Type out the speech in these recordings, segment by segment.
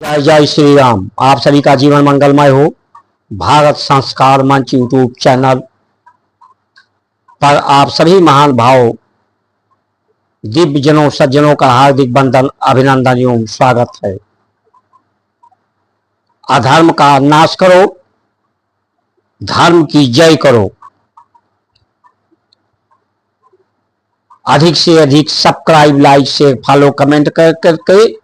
जय जय श्री राम। आप सभी का जीवन मंगलमय हो। भारत संस्कार मंच यूट्यूब चैनल पर आप सभी महान भाव दिव्य जनों सज्जनों का हार्दिक वंदन अभिनंदन एवं स्वागत है। अधर्म का नाश करो, धर्म की जय करो। अधिक से अधिक subscribe, like, share, follow, comment करके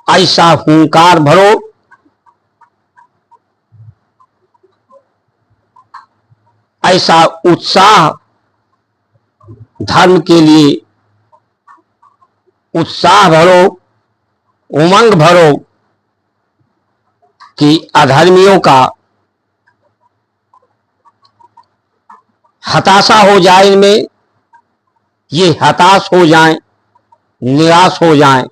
ऐसा हुंकार भरो ऐसा उत्साह धर्म के लिए उत्साह भरो, उमंग भरो कि अधर्मियों का हताशा हो जाए, इनमें ये हताश हो जाएं, निराश हो जाएं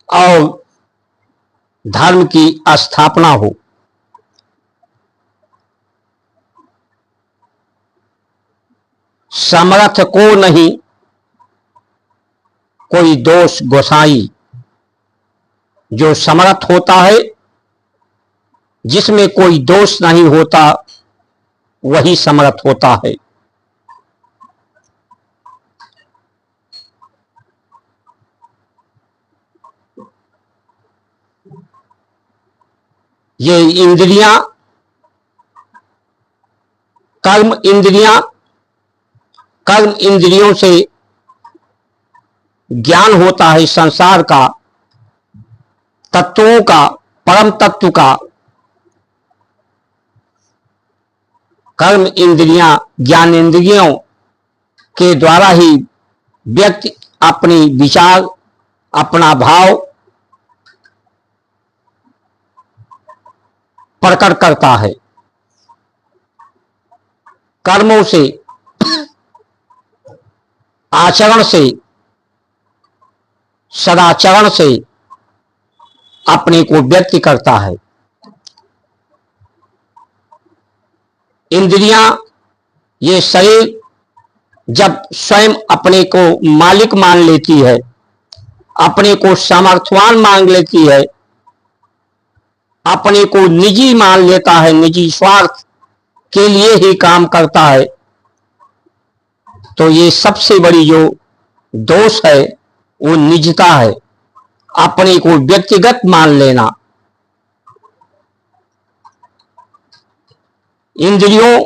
और धर्म की स्थापना हो। समर्थ को नहीं कोई दोष गोसाई। जो समर्थ होता है, जिसमें कोई दोष नहीं होता, वही समर्थ होता है। ये इंद्रियां, कर्म इंद्रियों से ज्ञान होता है संसार का, तत्वों का, परम तत्व का। कर्म इंद्रियां, ज्ञान इंद्रियों के द्वारा ही व्यक्ति अपनी विचार, अपना भाव प्रकट करता है। कर्मों से, आचरण से, सदाचरण से अपने को व्यक्त करता है। इंद्रियां, ये शरीर जब स्वयं अपने को मालिक मान लेती है, अपने को सामर्थ्यवान मान लेती है, अपने को निजी मान लेता है, निजी स्वार्थ के लिए ही काम करता है, तो ये सबसे बड़ी जो दोष है वो निजता है, अपने को व्यक्तिगत मान लेना। इंद्रियों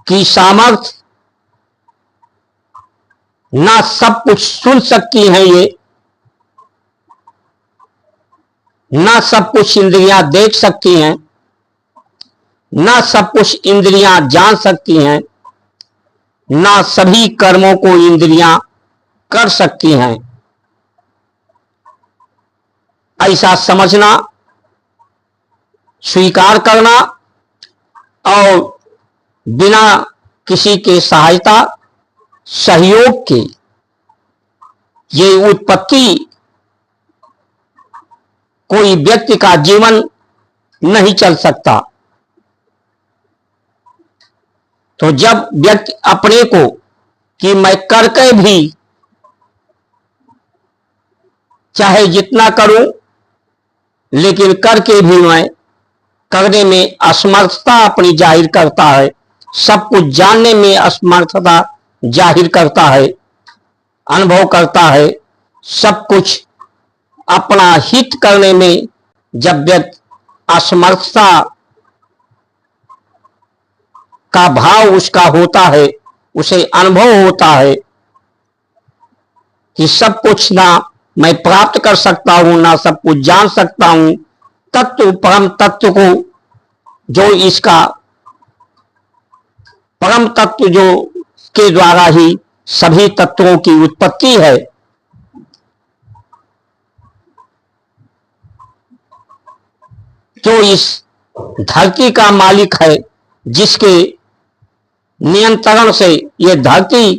की सामर्थ्य ना सब कुछ सुन सकती हैं, ये ना सब कुछ इंद्रियां देख सकती हैं, ना सब कुछ इंद्रियां जान सकती हैं, ना सभी कर्मों को इंद्रियां कर सकती हैं। ऐसा समझना, स्वीकार करना और बिना किसी के सहायता सहयोग के ये उत्पत्ति, कोई व्यक्ति का जीवन नहीं चल सकता। तो जब व्यक्ति अपने को कि मैं करके भी, चाहे जितना करूं, लेकिन करके भी मैं करने में असमर्थता अपनी जाहिर करता है, सब कुछ जानने में असमर्थता जाहिर करता है, अनुभव करता है, सब कुछ अपना हित करने में जब व्यक्ति असमर्थता का भाव उसका होता है, उसे अनुभव होता है कि सब कुछ ना मैं प्राप्त कर सकता हूं, ना सब कुछ जान सकता हूं। तत्व, परम तत्व को, जो इसका परम तत्व जो के द्वारा ही सभी तत्वों की उत्पत्ति है, जो इस धरती का मालिक है, जिसके नियंत्रण से ये धरती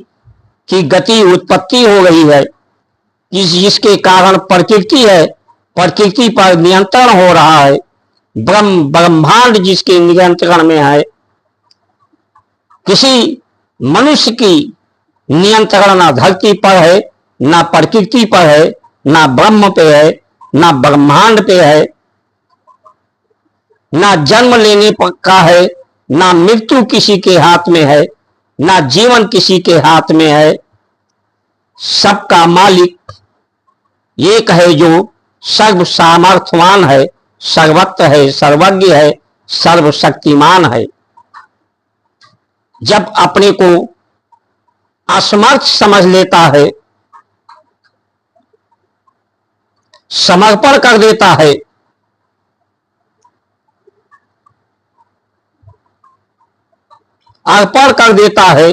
की गति उत्पत्ति हो रही है, जिसके कारण प्रकृति है, प्रकृति पर नियंत्रण हो रहा है, ब्रह्मांड जिसके नियंत्रण में है, किसी मनुष्य की नियंत्रण धरती पर है, ना प्रकृति पर है, ना ब्रह्म पे है, ना ब्रह्मांड पे है, ना जन्म लेने का है, ना मृत्यु किसी के हाथ में है, ना जीवन किसी के हाथ में है। सबका मालिक एक है जो सर्व सामर्थ्यवान है, सर्वत्र है, सर्वज्ञ है, सर्वशक्तिमान है। जब अपने को असमर्थ समझ लेता है, समर्पण कर देता है, अर्पण कर देता है,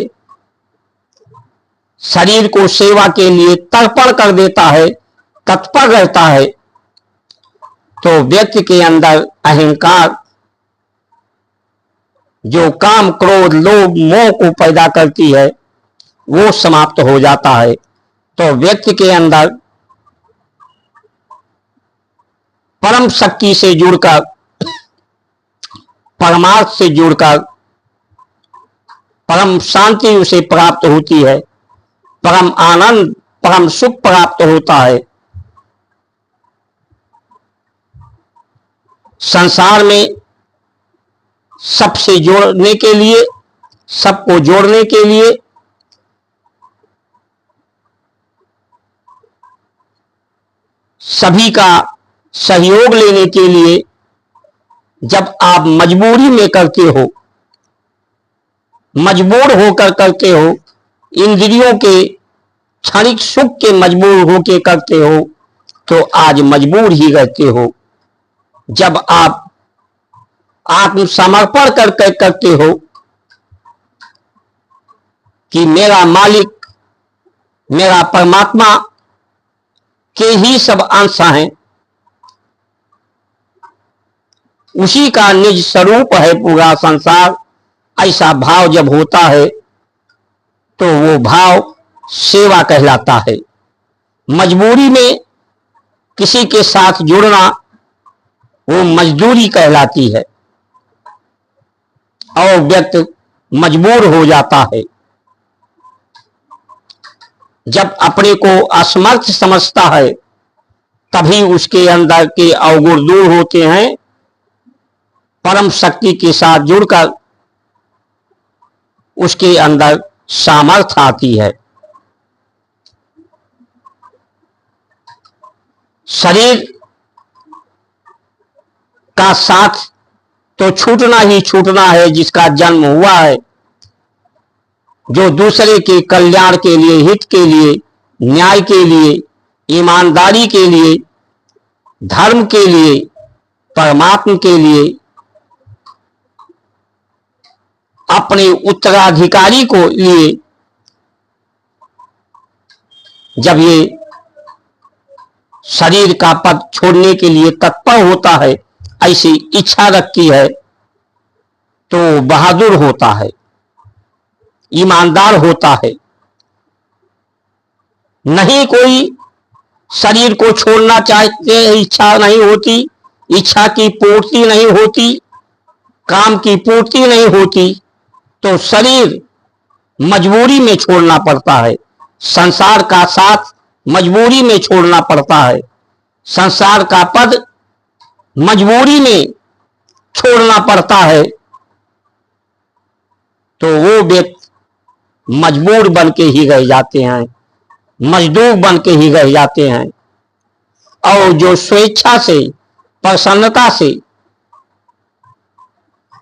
शरीर को सेवा के लिए तर्पण कर देता है, तत्पर रहता है, तो व्यक्ति के अंदर अहंकार, जो काम क्रोध लोभ मोह को पैदा करती है, वो समाप्त हो जाता है। तो व्यक्ति के अंदर परम शक्ति से जुड़कर, परमार्थ से जुड़कर परम शांति उसे प्राप्त होती है, परम आनंद परम सुख प्राप्त होता है। संसार में सबसे जोड़ने के लिए, सबको जोड़ने के लिए सभी का सहयोग लेने के लिए जब आप मजबूरी में करते हो, मजबूर होकर करते हो, इंद्रियों के क्षणिक सुख के मजबूर होकर करते हो, तो आज मजबूर ही रहते हो। जब आप आत्मसमर्पण करके करते हो कि मेरा मालिक, मेरा परमात्मा के ही सब अंश हैं, उसी का निज स्वरूप है पूरा संसार, ऐसा भाव जब होता है तो वो भाव सेवा कहलाता है। मजबूरी में किसी के साथ जुड़ना वो मजदूरी कहलाती है और व्यक्ति मजबूर हो जाता है। जब अपने को असमर्थ समझता है तभी उसके अंदर के अवगुण दूर होते हैं, परम शक्ति के साथ जुड़कर उसके अंदर सामर्थ्य आती है। शरीर का साथ तो छूटना ही छूटना है जिसका जन्म हुआ है, जो दूसरे के कल्याण के लिए, हित के लिए, न्याय के लिए, ईमानदारी के लिए, धर्म के लिए, परमात्मा के लिए, अपने उत्तराधिकारी को लिए जब ये शरीर का पद छोड़ने के लिए तत्पर होता है, ऐसी इच्छा रखती है, तो बहादुर होता है, ईमानदार होता है। नहीं कोई शरीर को छोड़ना चाहते, इच्छा नहीं होती, इच्छा की पूर्ति नहीं होती, काम की पूर्ति नहीं होती, तो शरीर मजबूरी में छोड़ना पड़ता है। संसार का साथ मजबूरी में छोड़ना पड़ता है, संसार का पद मजबूरी में छोड़ना पड़ता है, तो वो व्यक्ति मजबूर बन के ही रह जाते हैं, मजदूर बन के ही रह जाते हैं। और जो स्वेच्छा से, प्रसन्नता से,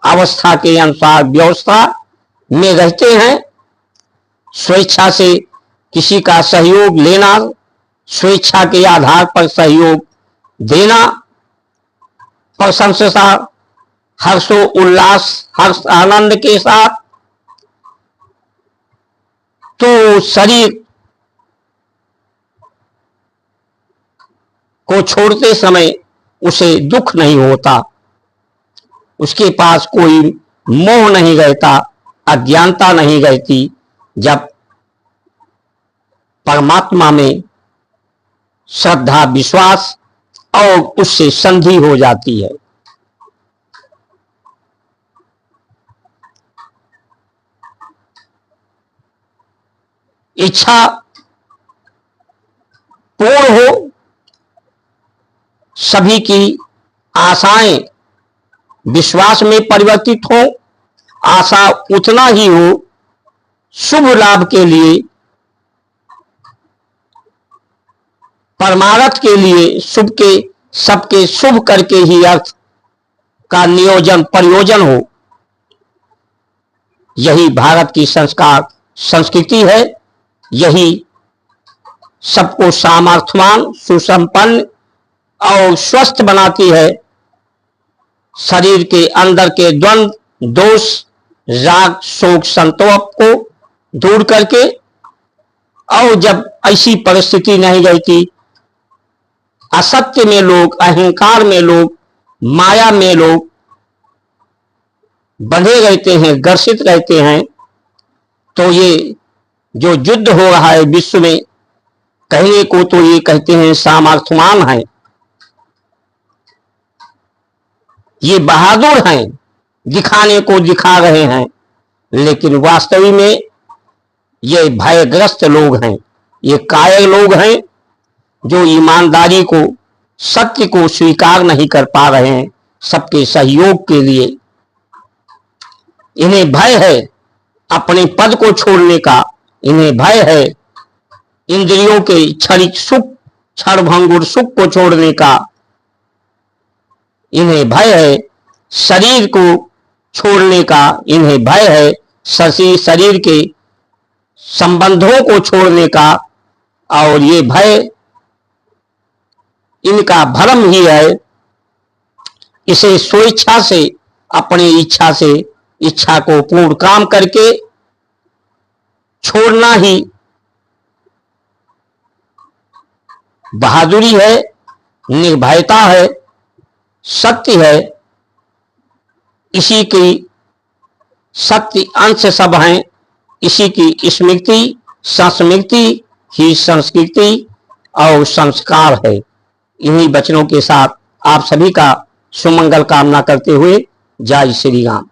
अवस्था के अनुसार व्यवस्था में रहते हैं, स्वेच्छा से किसी का सहयोग लेना, स्वेच्छा के आधार पर सहयोग देना, प्रशंसा, हर्षो उल्लास, हर्ष आनंद के साथ, तो शरीर को छोड़ते समय उसे दुख नहीं होता, उसके पास कोई मोह नहीं रहता, अज्ञानता नहीं रहती। जब परमात्मा में श्रद्धा, विश्वास और उससे संधि हो जाती है। इच्छा पूर्ण हो, सभी की आशाएं विश्वास में परिवर्तित हो, आशा उतना ही हो, शुभ लाभ के लिए, परमार्थ के लिए, शुभ के सबके शुभ करके ही अर्थ का नियोजन प्रयोजन हो। यही भारत की संस्कार संस्कृति है। यही सबको सामर्थ्यवान, सुसंपन्न और स्वस्थ बनाती है। शरीर के अंदर के द्वंद, दोष, राग, शोक, संतोष को दूर करके, और जब ऐसी परिस्थिति नहीं रहती, असत्य में लोग, अहंकार में लोग, माया में लोग बंधे रहते हैं, ग्रसित रहते हैं, तो ये जो युद्ध हो रहा है विश्व में, कहने को तो ये कहते हैं सामर्थ्यवान है, ये बहादुर हैं, दिखाने को दिखा रहे हैं, लेकिन वास्तविक में ये भयग्रस्त लोग हैं, ये कायर लोग हैं जो ईमानदारी को, सत्य को स्वीकार नहीं कर पा रहे हैं सबके सहयोग के लिए। इन्हें भय है अपने पद को छोड़ने का, इन्हें भय है इंद्रियों के क्षणिक सुख, क्षणभंगुर सुख को छोड़ने का, इन्हें भय है शरीर को छोड़ने का, इन्हें भय है शरीर के संबंधों को छोड़ने का, और ये भय इनका भ्रम ही है। इसे स्वेच्छा से, अपनी इच्छा से, इच्छा को पूर्ण काम करके छोड़ना ही बहादुरी है, निर्भयता है, सत्य है। इसी की सत्य अंश सब हैं, इसी की स्मृति, संस्मृति ही संस्कृति और संस्कार है। इन्हीं वचनों के साथ आप सभी का सुमंगल कामना करते हुए जय श्री राम।